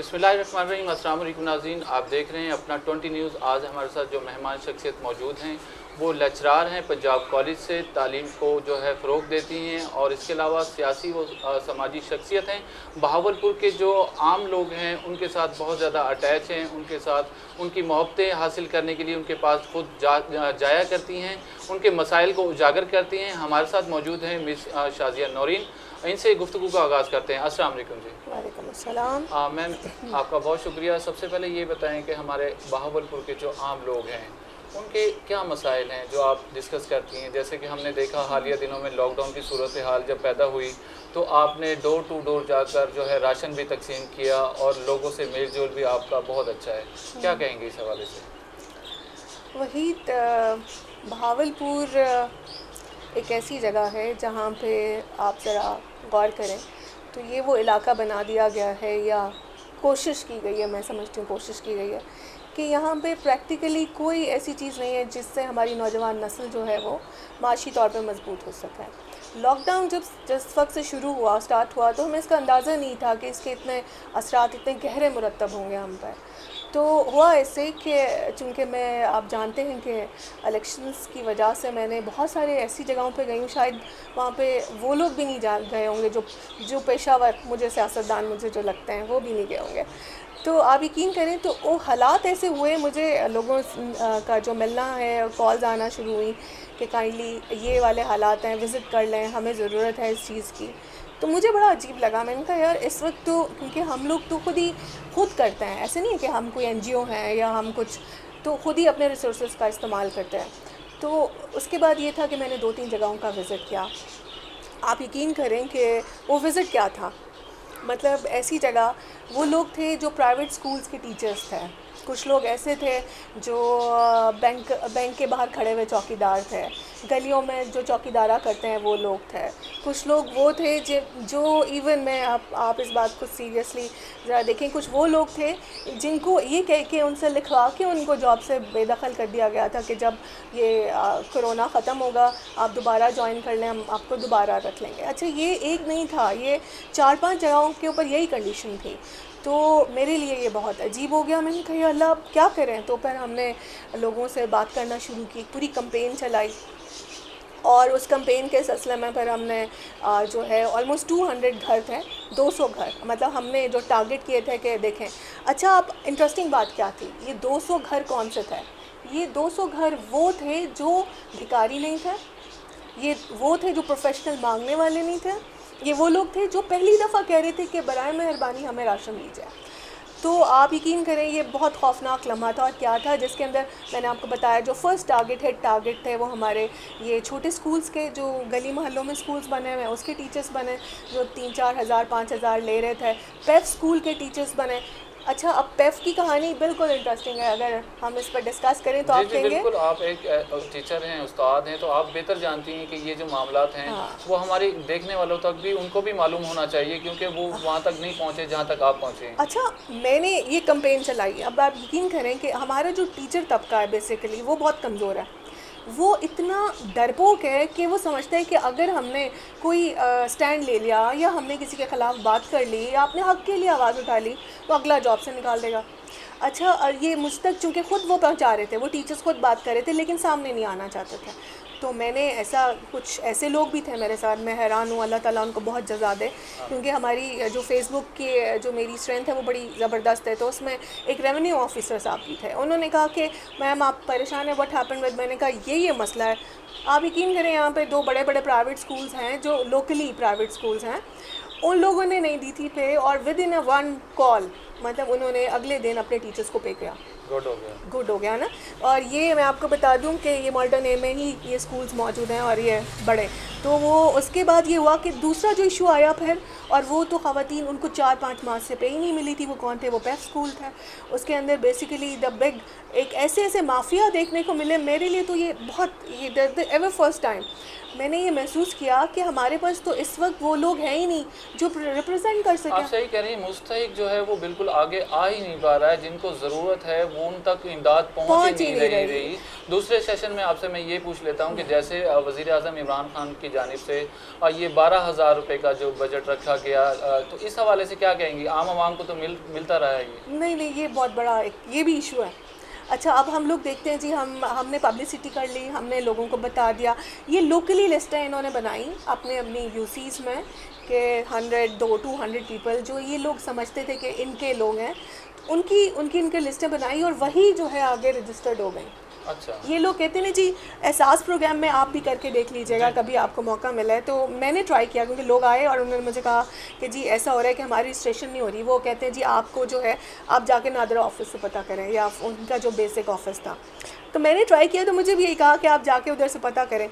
बिस्मिल्लाहिर्रहमानिर्रहीम। अस्सलाम वालेकुम नाज़रीन, आप देख रहे हैं अपना 20 न्यूज़। आज हमारे साथ जो मेहमान शख्सियत मौजूद हैं वो लेक्चरार हैं पंजाब कॉलेज से, तालीम को जो है फ़रोग़ देती हैं और इसके अलावा सियासी व समाजी शख्सियत हैं। बहावलपुर के जो आम लोग हैं उनके साथ बहुत ज़्यादा अटैच हैं, उनके साथ उनकी मोहब्बतें हासिल करने के लिए उनके पास खुद जाया करती हैं, उनके मसाइल को उजागर करती हैं। हमारे साथ मौजूद हैं मिस शाज़िया नौरीन। इनसे गुफ्तगू का आगाज़ करते हैं। अस्सलाम वालेकुम जी। वालेकुम अस्सलाम। मैम, आपका बहुत शुक्रिया। सबसे पहले ये बताएं कि हमारे बहावलपुर के जो आम लोग हैं उनके क्या मसाइल हैं जो आप डिस्कस करती हैं। जैसे कि हमने देखा हालिया दिनों में लॉकडाउन की सूरत हाल जब पैदा हुई तो आपने डोर टू डोर जाकर जो है राशन भी तकसीम किया और लोगों से मेल जोल भी आपका बहुत अच्छा है। क्या कहेंगे इस हवाले से? वही बहावलपुर एक ऐसी जगह है जहाँ पे आप ज़रा गौर करें तो ये वो इलाका बना दिया गया है, या कोशिश की गई है, मैं समझती हूँ कोशिश की गई है कि यहाँ पे प्रैक्टिकली कोई ऐसी चीज़ नहीं है जिससे हमारी नौजवान नस्ल जो है वो माशी तौर पे मजबूत हो सके। लॉकडाउन जब जिस वक्त से स्टार्ट हुआ तो हमें इसका अंदाज़ा नहीं था कि इसके इतने असरात इतने गहरे मुरतब होंगे हम पर। तो हुआ ऐसे कि चूँकि आप जानते हैं कि इलेक्शंस की वजह से मैंने बहुत सारे ऐसी जगहों पे गई हूँ, शायद वहाँ पे वो लोग भी नहीं गए होंगे जो पेशावर मुझे सियासतदान मुझे जो लगते हैं वो भी नहीं गए होंगे। तो आप यकीन करें तो वो हालात ऐसे हुए, मुझे लोगों का जो मिलना है, कॉल्स आना शुरू हुई कि काइंडली ये वाले हालात हैं, विज़िट कर लें, हमें ज़रूरत है इस चीज़ की। तो मुझे बड़ा अजीब लगा। मैंने कहा यार इस वक्त तो क्योंकि हम लोग तो खुद करते हैं, ऐसे नहीं है कि हम कोई NGO हैं या हम कुछ, तो खुद ही अपने रिसोर्सेज का इस्तेमाल करते हैं। तो उसके बाद ये था कि मैंने 2-3 जगहों का विज़िट किया। आप यकीन करें कि वो विज़िट क्या था, मतलब ऐसी जगह वो लोग थे जो प्राइवेट स्कूल्स के टीचर्स थे, कुछ लोग ऐसे थे जो बैंक के बाहर खड़े हुए चौकीदार थे, गलियों में जो चौकीदारा करते हैं वो लोग थे, कुछ लोग वो थे जो इवन में आप इस बात को सीरियसली ज़रा देखें, कुछ वो लोग थे जिनको ये कह के उनसे लिखवा के उनको जॉब से बेदखल कर दिया गया था कि जब ये कोरोना ख़त्म होगा आप दोबारा ज्वाइन कर लें, हम आपको दोबारा रख लेंगे। अच्छा, ये एक नहीं था, ये 4-5 जगहों के ऊपर यही कंडीशन थी। तो मेरे लिए ये बहुत अजीब हो गया। मैंने कहा अल्लाह अब क्या करें। तो फिर हमने लोगों से बात करना शुरू की, पूरी कैंपेन चलाई और उस कैंपेन के सिलसिले में फिर हमने जो है ऑलमोस्ट 200 घर थे, 200 घर, मतलब हमने जो टारगेट किए थे कि देखें। अच्छा, अब इंटरेस्टिंग बात क्या थी, ये 200 घर कौन से थे? ये 200 घर वो थे जो भिखारी नहीं थे, ये वो थे जो प्रोफेशनल मांगने वाले नहीं थे, ये वो लोग थे जो पहली दफ़ा कह रहे थे कि बराए मेहरबानी हमें राशन दीजिए। तो आप यकीन करें ये बहुत खौफनाक लम्हा था। और क्या था जिसके अंदर मैंने आपको बताया जो फर्स्ट टारगेट थे वो हमारे ये छोटे स्कूल्स के जो गली मोहल्लों में स्कूल्स बने हुए हैं उसके टीचर्स बने जो 3-4 हज़ार 5 हज़ार ले रहे थे। पेफ स्कूल के टीचर्स बने। अच्छा, अब पेफ की कहानी बिल्कुल इंटरेस्टिंग है, अगर हम इस पर डिस्कस करें तो आप कहेंगे बिल्कुल। आप एक टीचर हैं, उस्ताद हैं, तो आप बेहतर जानती हैं कि ये जो मामलात हैं वो हमारे देखने वालों तक भी उनको भी मालूम होना चाहिए क्योंकि वो वहाँ तक नहीं पहुँचे जहाँ तक आप पहुँचे। अच्छा, मैंने ये कैंपेन चलाई। अब आप यकीन करें कि हमारा जो टीचर तबका है बेसिकली वो बहुत कमज़ोर है, वो इतना डरपोक है कि वो समझता है कि अगर हमने कोई स्टैंड ले लिया या हमने किसी के ख़िलाफ़ बात कर ली या अपने हक़ के लिए आवाज़ उठा ली तो अगला जॉब से निकाल देगा। अच्छा, और ये मुझ तक चूँकि ख़ुद वो पहुँचा रहे थे, वो टीचर्स खुद बात कर रहे थे लेकिन सामने नहीं आना चाहते थे। तो मैंने कुछ ऐसे लोग भी थे मेरे साथ, मैं हैरान हूँ, अल्लाह ताला उनको बहुत जज़ा दे, क्योंकि हमारी जो फेसबुक की जो मेरी स्ट्रेंथ है वो बड़ी ज़बरदस्त है। तो उसमें एक रेवेन्यू ऑफिसर साहब भी थे, उन्होंने कहा कि मैम आप परेशान हैं, व्हाट हैपेंड विद। मैंने कहा ये मसला है। आप यकीन करें यहाँ पे 2 बड़े बड़े प्राइवेट स्कूल्स हैं जो लोकली प्राइवेट स्कूल्स हैं, उन लोगों ने नहीं दी थी पे और विद इन 1 कॉल मतलब उन्होंने अगले दिन अपने टीचर्स को पे किया। गुड हो गया ना। और ये मैं आपको बता दूं कि ये मॉडर्न ए में ही ये स्कूल्स मौजूद हैं और ये बड़े। तो वो उसके बाद ये हुआ कि दूसरा जो इशू आया फिर, और वो तो ख़वातीन उनको 4-5 माह से पे ही नहीं मिली थी। वो कौन थे? वो पेफ स्कूल थे। उसके अंदर बेसिकली द बिग एक ऐसे माफिया देखने को मिले। मेरे लिए तो ये बहुत द एवर फर्स्ट टाइम मैंने ये महसूस किया कि हमारे पास तो इस वक्त वो लोग हैं ही नहीं जो रिप्रेजेंट कर सकें। आप सही कह रही हैं, मुस्तहिक जो है वो बिल्कुल आगे आ ही नहीं पा रहा है, जिनको ज़रूरत है वो उन तक इमदाद पहुँच ही नहीं रही। दूसरे सेशन में आपसे मैं ये पूछ लेता हूँ कि जैसे वज़ीर आज़म इमरान खान की जानिब से ये 12,000 रुपये का जो बजट रखा गया, तो इस हवाले से क्या कहेंगी? आम आवाम को तो मिलता रहा है ये। नहीं, ये बहुत बड़ा ये भी इशू है। अच्छा, अब हम लोग देखते हैं जी, हमने पब्लिसिटी कर ली, हमने लोगों को बता दिया। ये लोकली लिस्टें इन्होंने बनाई अपनी यूसीज़ में कि 200 पीपल जो ये लोग समझते थे कि इनके लोग हैं, उनकी लिस्टें बनाई और वही जो है आगे रजिस्टर्ड हो गई। अच्छा, ये लोग कहते हैं जी एहसास प्रोग्राम में आप भी करके देख लीजिएगा, कभी आपको मौका मिला है। तो मैंने ट्राई किया, क्योंकि लोग आए और उन्होंने मुझे कहा कि जी ऐसा हो रहा है कि हमारी रजिस्ट्रेशन नहीं हो रही। वो कहते हैं जी आपको जो है आप जाके नादरा ऑफिस से पता करें, या उनका जो बेसिक ऑफिस था। तो मैंने ट्राई किया, तो मुझे भी यही कहा कि आप जाके उधर से पता करें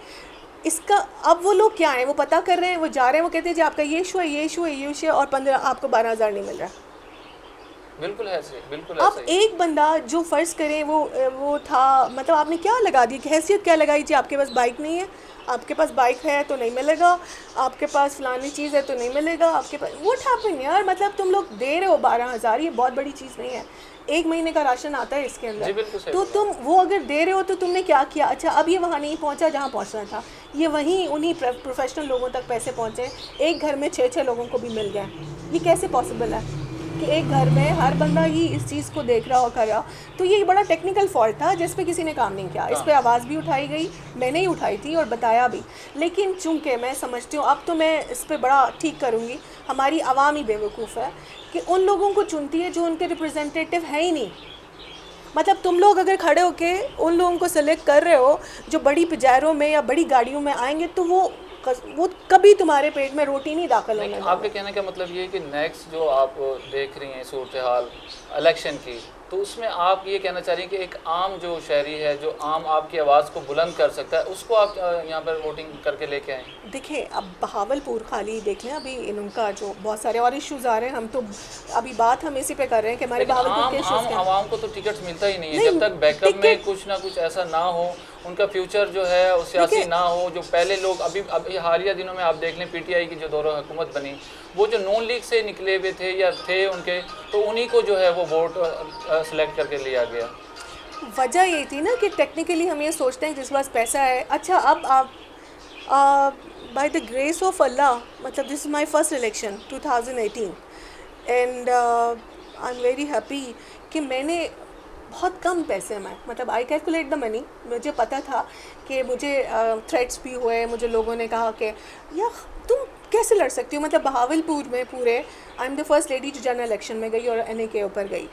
इसका। अब वो लोग क्या हैं, वो पता कर रहे हैं, वो जा रहे हैं, वो कहते हैं जी आपका ये इशू है, ये इशू है, ये इशू है, और 15 आपको 12,000 नहीं मिल रहा है। बिल्कुल ऐसे, बिल्कुल अब ऐसे। एक बंदा जो फ़र्ज़ करें वो था, मतलब आपने क्या लगा दी, हैसियत क्या लगाई जी, आपके पास बाइक नहीं है, आपके पास बाइक है तो नहीं मिलेगा, आपके पास फलानी चीज़ है तो नहीं मिलेगा, आपके पास व्हाट हैपन यार। मतलब तुम लोग दे रहे हो 12,000, ये बहुत बड़ी चीज़ नहीं है, 1 महीने का राशन आता है इसके अंदर। तो तुम वो अगर दे रहे हो तो तुमने क्या किया? अच्छा, अब ये वहाँ नहीं पहुँचा जहाँ पहुँचना था, ये वहीं उन्हीं प्रोफेशनल लोगों तक पैसे पहुँचे, एक घर में 6-6 लोगों को भी मिल गए। ये कैसे पॉसिबल है कि एक घर में हर बंदा ही इस चीज़ को देख रहा हो, कर रहा? तो ये बड़ा टेक्निकल फॉल्ट था जिस पे किसी ने काम नहीं किया। इस पे आवाज़ भी उठाई गई, मैंने ही उठाई थी और बताया भी, लेकिन चूंकि मैं समझती हूँ अब तो मैं इस पे बड़ा ठीक करूँगी। हमारी आवाम ही बेवकूफ़ है कि उन लोगों को चुनती है जो उनके रिप्रेजेंटेटिव है ही नहीं। मतलब तुम लोग अगर खड़े होके उन लोगों को सेलेक्ट कर रहे हो जो बड़ी पिजारों में या बड़ी गाड़ियों में आएंगे, तो वो कभी तुम्हारे पेट में रोटी नहीं दाखिल होने। आपके कहने का मतलब ये है कि नेक्स्ट जो आप देख रही हैं सूरत हाल इलेक्शन की, तो उसमें आप ये कहना चाह रही हैं कि एक आम जो शहरी है, जो आम आपकी आवाज़ को बुलंद कर सकता है, उसको आप यहाँ पर वोटिंग करके लेके आएँ? देखिए, अब बहावलपुर खाली देख लें, अभी इनका जो बहुत सारे और इश्यूज आ रहे हैं, हम तो अभी बात हम इसी पे कर रहे हैं कि हमारे बहावलपुर के इश्यूज क्या। आवाम को तो टिकट मिलता ही नहीं है जब तक बैकअप में कुछ ना कुछ ऐसा ना हो, उनका फ्यूचर जो है वो सियासी ना हो। जो पहले लोग अभी हालिया दिनों में आप देख लें, पीटीआई की जो दौर हुकूमत बनी, वो जो नून लीग से निकले हुए थे या थे उनके, तो उन्हीं को जो है वो वोट सेलेक्ट करके लिया गया। वजह ये थी ना कि टेक्निकली हम ये सोचते हैं जिस पास पैसा है। अच्छा, अब आप बाय द ग्रेस ऑफ अल्लाह, मतलब this is my first election 2018 and I am very happy कि मैंने बहुत कम पैसे में, मतलब आई कैलकुलेट द मनी, मुझे पता था कि मुझे थ्रेट्स भी हुए, मुझे लोगों ने कहा कि यार तुम कैसे लड़ सकती हो। मतलब बहावलपुर में पूरे I am the first lady जो जनरल इलेक्शन में गई और NA के ऊपर गई।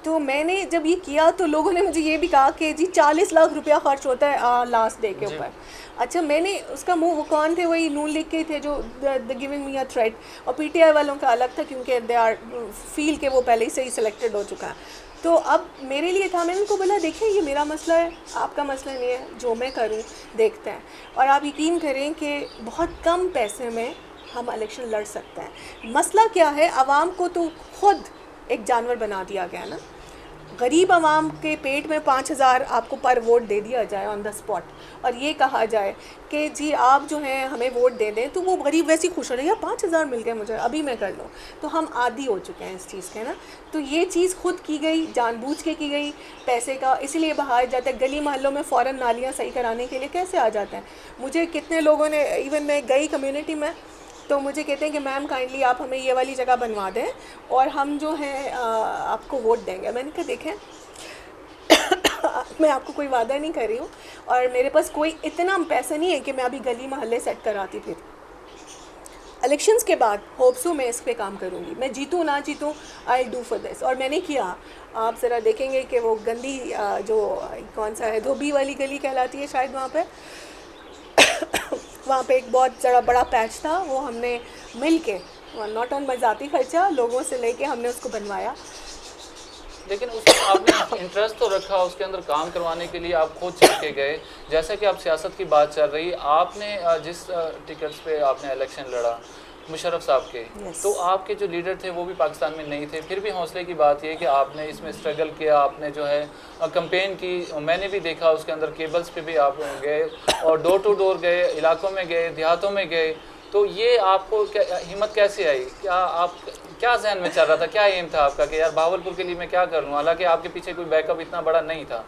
तो मैंने जब ये किया तो लोगों ने मुझे ये भी कहा कि जी 40 लाख रुपया खर्च होता है लास्ट डे के ऊपर। अच्छा, मैंने उसका मुंह, वो कौन थे, वही नून लीग के थे जो the giving me a threat, और PTI वालों का अलग था क्योंकि दे आर फील के वो पहले ही से ही सिलेक्टेड हो चुका है। तो अब मेरे लिए था, मैंने उनको बोला देखिए ये मेरा मसला है, आपका मसला नहीं है, जो मैं करूं देखते हैं। और आप यकीन करें कि बहुत कम पैसे में हम इलेक्शन लड़ सकते हैं। मसला क्या है, आवाम को तो खुद एक जानवर बना दिया गया ना। गरीब आवाम के पेट में 5,000 आपको पर वोट दे दिया जाए ऑन द स्पॉट, और ये कहा जाए कि जी आप जो हैं हमें वोट दे दें, तो वो गरीब वैसे ही खुश हो रहे हैं, यार 5,000 मिल गए मुझे, अभी मैं कर लूँ। तो हम आदी हो चुके हैं इस चीज़ के ना। तो ये चीज़ खुद की गई, जानबूझ के की गई, पैसे का इसलिए बहाया जाता है। गली मोहल्लों में फ़ौरन नालियाँ सही कराने के लिए कैसे आ जाते हैं। मुझे कितने लोगों ने, इवन मैं गई कम्युनिटी में, तो मुझे कहते हैं कि मैम काइंडली आप हमें ये वाली जगह बनवा दें और हम जो है आपको वोट देंगे। मैंने कहा देखें मैं आपको कोई वादा नहीं कर रही हूँ और मेरे पास कोई इतना पैसा नहीं है कि मैं अभी गली मोहल्ले सेट कराती फिर। इलेक्शंस के बाद होप्सो मैं इस पे काम करूँगी, मैं जीतूँ ना जीतूँ, आई डू फॉर दिस। और मैंने किया। आप ज़रा देखेंगे कि वो गंदी जो कौन सा है, धोबी वाली गली कहलाती है शायद, वहाँ पे वहाँ पे एक बहुत ज़रा बड़ा पैच था, वो हमने मिल के, नॉट ऑन ज़ाती खर्चा, लोगों से लेके हमने उसको बनवाया। लेकिन उसमें आपने इंटरेस्ट तो रखा, उसके अंदर काम करवाने के लिए आप खुद चल के गए। जैसा कि आप सियासत की बात चल रही, आपने जिस टिकट्स पे आपने इलेक्शन लड़ा मुशर्रफ साहब के, तो आपके जो लीडर थे वो भी पाकिस्तान में नहीं थे, फिर भी हौसले की बात ये कि आपने इसमें स्ट्रगल किया, आपने जो है कैंपेन की। मैंने भी देखा उसके अंदर केबल्स पे भी आप गए और डोर टू डोर गए, इलाकों में गए, देहातों में गए। तो ये आपको क्या हिम्मत कैसे आई? क्या आप क्या जहन में चल रहा था, क्या एम था आपका कि यार बहावलपुर के लिए मैं क्या कर लूँ, हालांकि आपके पीछे कोई बैकअप इतना बड़ा नहीं था?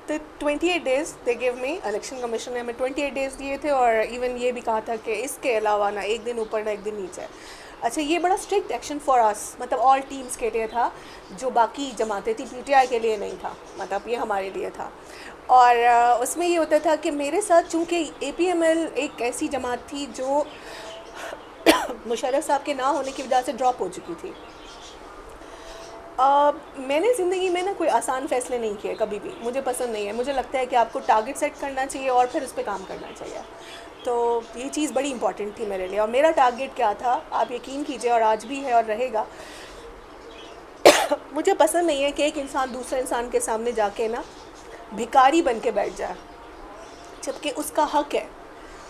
तो 28 days they give me, election commission ने हमें 28 डेज़ दिए थे और इवन ये भी कहा था कि इसके अलावा ना एक दिन ऊपर ना एक दिन नीचे। अच्छा, ये बड़ा स्ट्रिक्ट एक्शन फॉर अस, मतलब ऑल टीम्स के लिए था, जो बाकी जमातें थी पीटीआई के लिए नहीं था, मतलब ये हमारे लिए था। और उसमें ये होता था कि मेरे साथ चूँकि एपीएमएल एक ऐसी जमात थी जो मुशर्रफ साहब के ना होने की वजह से ड्रॉप हो चुकी थी। मैंने ज़िंदगी में ना कोई आसान फ़ैसले नहीं किए कभी भी, मुझे पसंद नहीं है। मुझे लगता है कि आपको टारगेट सेट करना चाहिए और फिर उस पर काम करना चाहिए। तो ये चीज़ बड़ी इंपॉर्टेंट थी मेरे लिए। और मेरा टारगेट क्या था, आप यकीन कीजिए, और आज भी है और रहेगा, मुझे पसंद नहीं है कि एक इंसान दूसरे इंसान के सामने जाके ना भिखारी बन के बैठ जाए, जबकि उसका हक है।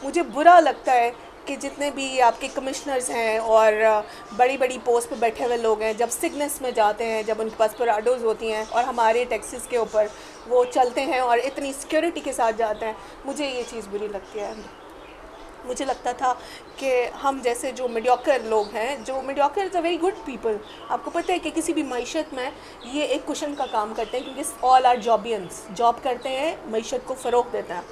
मुझे बुरा लगता है कि जितने भी आपके कमिश्नर्स हैं और बड़ी बड़ी पोस्ट पे बैठे हुए लोग हैं, जब सिग्नेस में जाते हैं, जब उनके पास पराडोज़ होती हैं और हमारे टैक्सेस के ऊपर वो चलते हैं और इतनी सिक्योरिटी के साथ जाते हैं, मुझे ये चीज़ बुरी लगती है। मुझे लगता था कि हम जैसे जो मीडियोकर लोग हैं, जो mediocre is a very good people, आपको पता है कि किसी भी मईशत में ये एक कुशन का काम करते हैं, क्योंकि ऑल आर जॉबियंस, जॉब करते हैं, मईशत को फ़रोग़ देते हैं।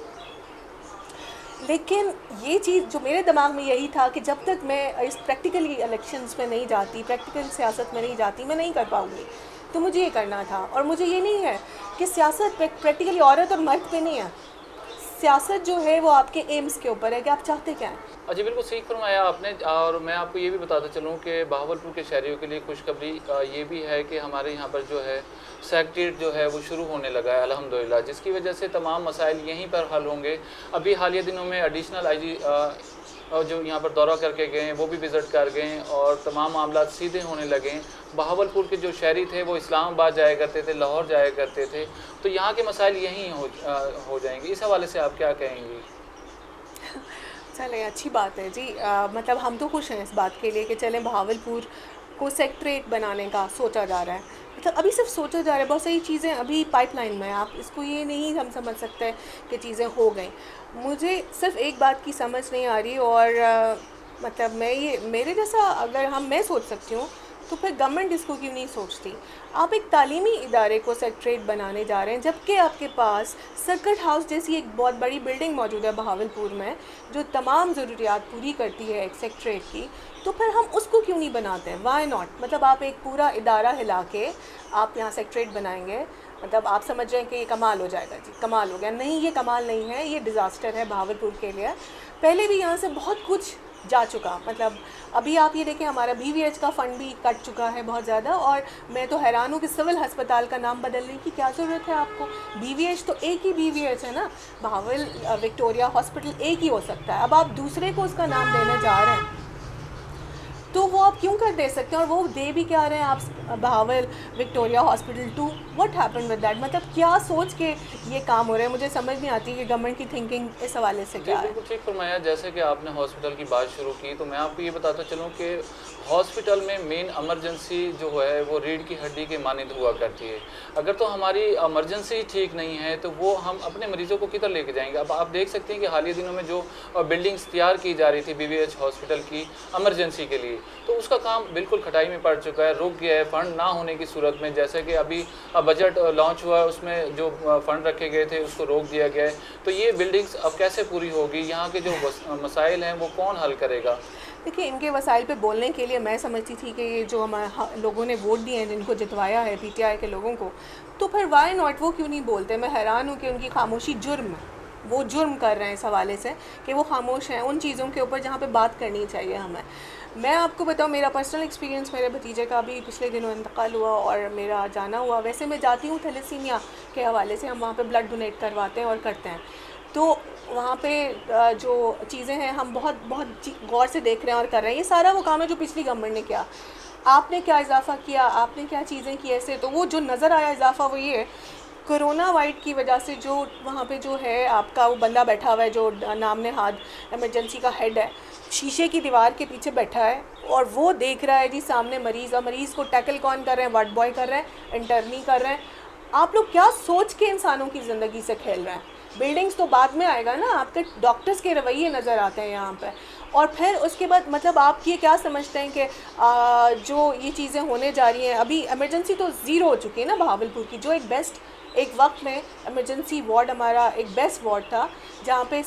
लेकिन ये चीज़ जो मेरे दिमाग में यही था कि जब तक मैं इस प्रैक्टिकली इलेक्शंस में नहीं जाती, प्रैक्टिकल सियासत में नहीं जाती, मैं नहीं कर पाऊँगी। तो मुझे ये करना था। और मुझे ये नहीं है कि सियासत प्रैक्टिकली औरत और मर्द पे नहीं है, सियासत जो है वो आपके एम्स के ऊपर है कि आप चाहते क्या हैं। जी बिल्कुल सही फरमाया आपने। और मैं आपको ये भी बताता चलूँ कि बहावलपुर के शहरियों के लिए खुशखबरी ये भी है कि हमारे यहाँ पर जो है सेक्रेटरीट जो है वो शुरू होने लगा है अल्हम्दुलिल्लाह, जिसकी वजह से तमाम मसाइल यहीं पर हल होंगे। अभी हालिया दिनों में एडिशनल आईजी जो यहाँ पर दौरा करके गए हैं वो भी विज़िट कर गए हैं और तमाम मामला सीधे होने लगे हैं। बहावलपुर के जो शहरी थे वो इस्लामाबाद जाया करते थे, लाहौर जाया करते थे, तो यहाँ के मसाइल यहीं हो जाएंगे। इस हवाले से आप क्या कहेंगी? चलें, अच्छी बात है जी। मतलब हम तो खुश हैं इस बात के लिए कि चलें बहावलपुर को सेक्रेटरेट बनाने का सोचा जा रहा है। मतलब अभी सिर्फ सोचा जा रहा है, बहुत सारी चीज़ें अभी पाइपलाइन में हैं। आप इसको ये नहीं हम समझ सकते कि चीज़ें हो गई। मुझे सिर्फ एक बात की समझ नहीं आ रही, और मतलब मैं ये मेरे जैसा अगर मैं सोच सकती हूँ तो फिर गवर्नमेंट इसको क्यों नहीं सोचती। आप एक तालीमी इदारे को सेक्रेटरेट बनाने जा रहे हैं, जबकि आपके पास सर्किट हाउस जैसी एक बहुत बड़ी बिल्डिंग मौजूद है बहावलपुर में जो तमाम ज़रूरियात पूरी करती है एक सेक्रेटरेट की, तो फिर हम उसको क्यों नहीं बनाते हैं? Why not? मतलब आप एक पूरा इदारा हिला के आप यहाँ सेक्रेटरेट बनाएंगे, मतलब आप समझ रहे हैं कि ये कमाल हो जाएगा जी, कमाल हो गया। नहीं, ये कमाल नहीं है, ये डिज़ास्टर है बहावलपुर के लिए। पहले भी यहाँ से बहुत कुछ जा चुका, मतलब अभी आप ये देखें हमारा BVH का फ़ंड भी कट चुका है बहुत ज़्यादा। और मैं तो हैरान हूँ कि सिविल अस्पताल का नाम बदलने की क्या ज़रूरत है आपको। BVH तो एक ही BVH है ना, बहावल विक्टोरिया हॉस्पिटल एक ही हो सकता है। अब आप दूसरे को उसका नाम देने जा रहे हैं, तो वो आप क्यों कर दे सकते हैं? और वो दे भी क्या रहे हैं आप, Bahawal Victoria hospital 2, what happened with that? मतलब क्या सोच के ये काम हो रहे हैं, मुझे समझ नहीं आती कि गवर्नमेंट की थिंकिंग इस हवाले से क्या है। बिल्कुल ठीक फरमाया। जैसे कि आपने हॉस्पिटल की बात शुरू की, तो मैं आपको ये बताता चलूँ कि हॉस्पिटल में मेन इमरजेंसी जो है वो रीढ़ की हड्डी के मानद हुआ करती है। अगर तो हमारी इमरजेंसी ठीक नहीं है तो वो हम अपने मरीज़ों को किधर लेके जाएंगे? अब आप देख सकते हैं कि हालिया दिनों में जो बिल्डिंग्स तैयार की जा रही थी BVH हॉस्पिटल की इमरजेंसी के लिए, तो उसका काम बिल्कुल खटाई में पड़ चुका है, रुक गया है। फ़ंड ना होने की सूरत में, जैसे कि अभी बजट लॉन्च हुआ है उसमें जो फ़ंड रखे गए थे उसको रोक दिया गया है, तो ये बिल्डिंग्स अब कैसे पूरी होगी? यहाँ के जो मसाइल हैं वो कौन हल करेगा? देखिए, इनके वसाइल पे बोलने के लिए मैं समझती थी कि ये जो हमारे लोगों ने वोट दिए हैं, जिनको जितवाया है PTI के लोगों को, तो फिर वाई नॉट, वो क्यों नहीं बोलते? मैं हैरान हूँ कि उनकी खामोशी जुर्म, वो जुर्म कर रहे हैं इस हवाले से कि वो खामोश हैं उन चीज़ों के ऊपर जहाँ पे बात करनी चाहिए हमें। मैं आपको बताऊँ, मेरा पर्सनल एक्सपीरियंस, मेरे भतीजे का भी पिछले दिनों इंतकाल हुआ और मेरा जाना हुआ। वैसे मैं जाती हूँ थैलेसीमिया के हवाले से, हम वहाँ पे ब्लड डोनेट करवाते हैं और करते हैं। तो वहाँ पे जो चीज़ें हैं हम बहुत बहुत गौर से देख रहे हैं और कर रहे हैं। ये सारा वो काम है जो पिछली गवर्नमेंट ने किया। आपने क्या इजाफ़ा किया, आपने क्या चीज़ें की ऐसे? तो वो जो नज़र आया इजाफ़ा वो ये, कोरोना वाइड की वजह से जो वहाँ पे जो है आपका वो बंदा बैठा हुआ है जो नाम नहाद इमरजेंसी का हेड है, शीशे की दीवार के पीछे बैठा है और वो देख रहा है जी सामने मरीज़, और मरीज़ को टैकल कौन कर रहे हैं? वार्ड बॉय कर रहे हैं, इंटर्नी कर रहे हैं। आप लोग क्या सोच के इंसानों की ज़िंदगी से खेल रहे हैं? बिल्डिंग्स तो बाद में आएगा ना, आपके डॉक्टर्स के रवैये नज़र आते हैं यहाँ पे। और फिर उसके बाद मतलब आप ये क्या समझते हैं कि जो ये चीज़ें होने जा रही हैं, अभी इमरजेंसी तो ज़ीरो हो चुकी है ना बहावलपुर की, जो एक बेस्ट एक वक्त में इमरजेंसी वार्ड हमारा एक बेस्ट वार्ड था, जहाँ पे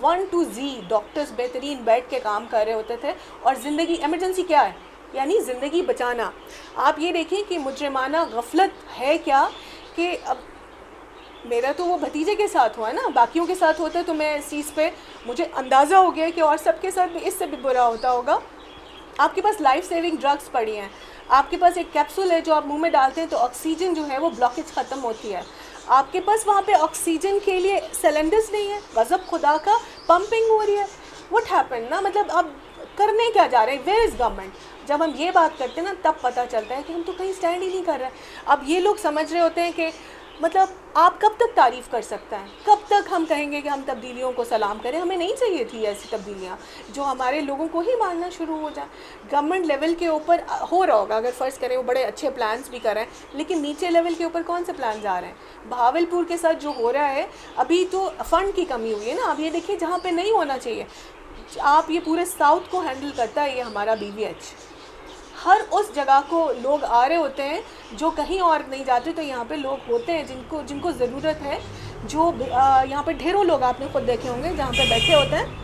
1 to Z डॉक्टर्स बेहतरीन बैठ के काम कर रहे होते थे। और ज़िंदगी, इमरजेंसी क्या है, यानी ज़िंदगी बचाना। आप ये देखें कि मुजरिमाना गफलत है क्या, कि अब मेरा तो वो भतीजे के साथ हुआ है ना, बाकियों के साथ होता है तो मैं इस चीज़ पे मुझे अंदाज़ा हो गया कि और सबके साथ भी इससे भी बुरा होता होगा। आपके पास लाइफ सेविंग ड्रग्स पड़ी हैं, आपके पास एक कैप्सूल है जो आप मुंह में डालते हैं तो ऑक्सीजन जो है वो ब्लॉकेज ख़त्म होती है, आपके पास वहाँ पे ऑक्सीजन के लिए सिलेंडर्स नहीं है, गज़ब खुदा का, पंपिंग हो रही है। व्हाट हैपन ना, मतलब अब करने क्या जा रहे हैं, वेयर इज़ गवर्नमेंट। जब हम ये बात करते हैं ना तब पता चलता है कि हम तो कहीं स्टैंड ही नहीं कर रहे हैं। अब ये लोग समझ रहे होते हैं कि मतलब आप कब तक तारीफ़ कर सकते हैं, कब तक हम कहेंगे कि हम तब्दीलियों को सलाम करें। हमें नहीं चाहिए थी ऐसी तब्दीलियाँ जो हमारे लोगों को ही मानना शुरू हो जाए। गवर्नमेंट लेवल के ऊपर हो रहा होगा, अगर फ़र्ज़ करें वो बड़े अच्छे प्लान्स भी करें, लेकिन नीचे लेवल के ऊपर कौन से प्लान आ रहे हैं। बहावलपुर के साथ जो हो रहा है, अभी तो फ़ंड की कमी हुई है ना। अब ये देखिए जहाँ पर नहीं होना चाहिए, आप ये पूरे साउथ को हैंडल करता है ये हमारा BVH। हर उस जगह को लोग आ रहे होते हैं जो कहीं और नहीं जाते, तो यहाँ पे लोग होते हैं जिनको ज़रूरत है, जो यहाँ पे ढेरों लोग आपने खुद देखे होंगे जहाँ पे बैठे होते हैं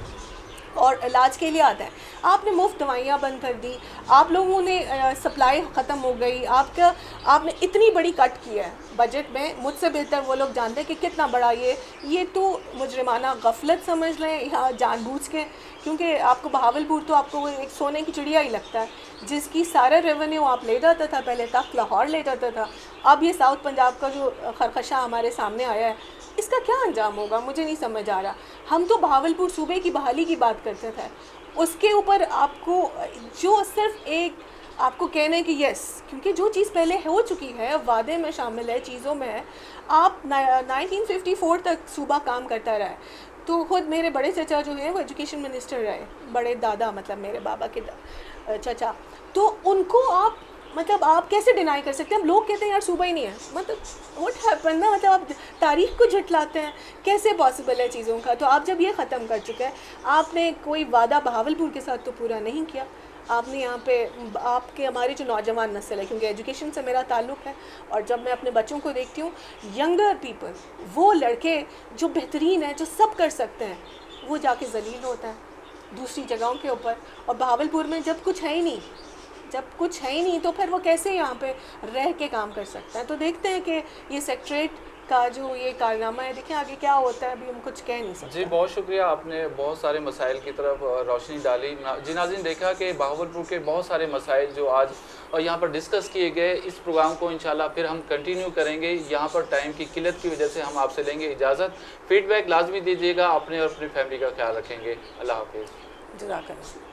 और इलाज के लिए आते हैं। आपने मुफ्त दवाइयाँ बंद कर दी, आप लोगों ने सप्लाई ख़त्म हो गई, आपने इतनी बड़ी कट की है बजट में। मुझसे बेहतर वो लोग जानते हैं कि कितना बड़ा ये तो मुजरिमाना गफलत समझ लें या जानबूझ के, क्योंकि आपको बहावलपुर तो आपको एक सोने की चिड़िया ही लगता है, जिसकी सारा रेवेन्यू आप ले जाता था, पहले तक लाहौर ले जाता था। अब ये साउथ पंजाब का जो खरखशा हमारे सामने आया है, इसका क्या अंजाम होगा मुझे नहीं समझ आ रहा। हम तो बहावलपुर सूबे की बहाली की बात करते थे, उसके ऊपर आपको जो सिर्फ एक आपको कहना है कि यस, क्योंकि जो चीज़ पहले हो चुकी है, वादे में शामिल है, चीज़ों में है। आप 1954 तक सूबा काम करता रहा है, तो खुद मेरे बड़े चचा जो हैं वो एजुकेशन मिनिस्टर रहे, बड़े दादा मतलब मेरे बाबा के चचा, तो उनको आप मतलब आप कैसे डिनाई कर सकते हैं। हम लोग कहते हैं यार सूबा ही नहीं है, मतलब व्हाट हैपन ना, मतलब आप तारीख को झुटलाते हैं, कैसे पॉसिबल है चीज़ों का। तो आप जब ये ख़त्म कर चुके हैं, आपने कोई वादा बहावलपुर के साथ तो पूरा नहीं किया। आपने यहाँ पे आपके हमारी जो नौजवान नस्ल है, क्योंकि एजुकेशन से मेरा ताल्लुक़ है, और जब मैं अपने बच्चों को देखती हूँ, यंगर पीपल, वो लड़के जो बेहतरीन हैं, जो सब कर सकते हैं, वो जाके ज़लील होता है दूसरी जगहों के ऊपर। और बहावलपुर में जब कुछ है ही नहीं तो फिर वो कैसे यहाँ पे रह के काम कर सकते हैं। तो देखते हैं कि ये सेक्रेटरीट का जो ये कारनामा है, देखें आगे क्या होता है, अभी हम कुछ कह नहीं सकते। जी बहुत शुक्रिया, आपने बहुत सारे मसाइल की तरफ रोशनी डाली। जी नाज़रीन, देखा कि बहावलपुर के बहुत सारे मसाइल जो आज और यहाँ पर डिस्कस किए गए। इस प्रोग्राम को इंशाल्लाह फिर हम कंटिन्यू करेंगे। यहाँ पर टाइम की किल्लत की वजह से हम आपसे लेंगे इजाज़त। फीडबैक लाजमी दीजिएगा, अपने और अपनी फैमिली का ख्याल रखेंगे। अल्लाह हाफिज़। जज़ाकल्लाह।